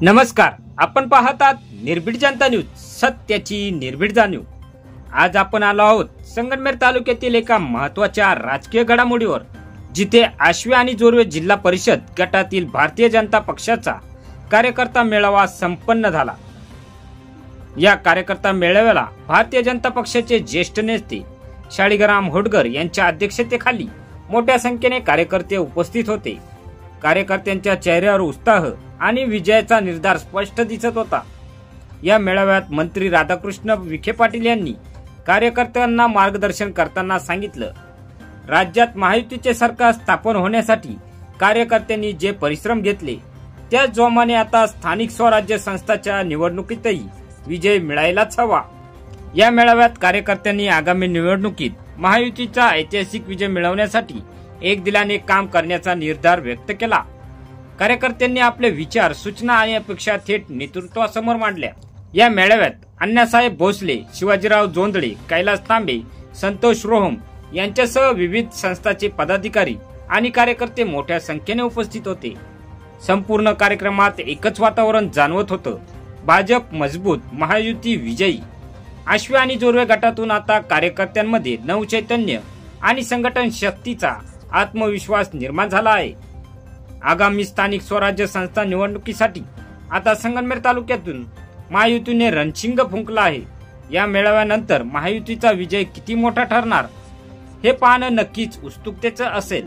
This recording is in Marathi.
नमस्कार, आपण पाहतात निर्भीड जनता न्यूज, सत्याची निर्भीड जाणीव। आज आपण आलो आहोत संगमनेर तालुक्यातील एका महत्त्वाच्या राजकीय घडामोडीवर, जिथे आश्वे आणि जोर्वे जिल्हा परिषद गटातील भारतीय जनता पक्षाचा कार्यकर्ता मेळावा संपन्न झाला। या कार्यकर्ता मेळाव्याला भारतीय जनता पक्षाचे ज्येष्ठ नेते शाळीग्राम होटकर यांच्या अध्यक्षतेखाली मोठ्या संख्येने कार्यकर्ते उपस्थित होते। कार्यकर्त्यांच्या चेहऱ्यावर उत्साह आणि विजयाचा निर्धार स्पष्ट दिसत होता। या मेळाव्यात मंत्री राधाकृष्ण विखे पाटील यांनी कार्यकर्त्यांना मार्गदर्शन करताना सांगितलं, राज्यात महायुतीचे सरकार स्थापन होण्यासाठी कार्यकर्त्यांनी जे परिश्रम घेतले त्या जोमाने आता स्थानिक स्वराज्य संस्थांच्या निवडणुकीतही विजय मिळायलाच हवा। या मेळाव्यात कार्यकर्त्यांनी आगामी निवडणुकीत महायुतीचा ऐतिहासिक विजय मिळवण्यासाठी एक दिलाने काम करण्याचा निर्धार व्यक्त केला। कार्यकर्त्यांनी आपले विचार, सूचना आणि अपेक्षा थेट नेतृत्वासमोर मांडल्या। या मेळाव्यात अण्णासाहेब भोसले, शिवाजीराव जोंधळे, कैलास तांबे, संतोष रोहम यांच्यासह विविध संस्थांचे पदाधिकारी आणि कार्यकर्ते मोठ्या संख्येने उपस्थित होते। संपूर्ण कार्यक्रमात एकच वातावरण जाणवत होतं, भाजप मजबूत, महायुती विजयी। आश्वे आणि जोर्वे गटातून आता कार्यकर्त्यांमध्ये नवचैतन्य आणि संघटन शक्तीचा आत्मविश्वास निर्माण झाला आहे। आगामी स्थानिक स्वराज्य संस्था निवडणुकीसाठी आता संगमनेर तालुक्यातून महायुतीने रणशिंग फुंकला आहे। या मेळाव्यानंतर महायुतीचा विजय किती मोठा ठरणार हे पाहणं नक्कीच उत्सुकतेचं असेल।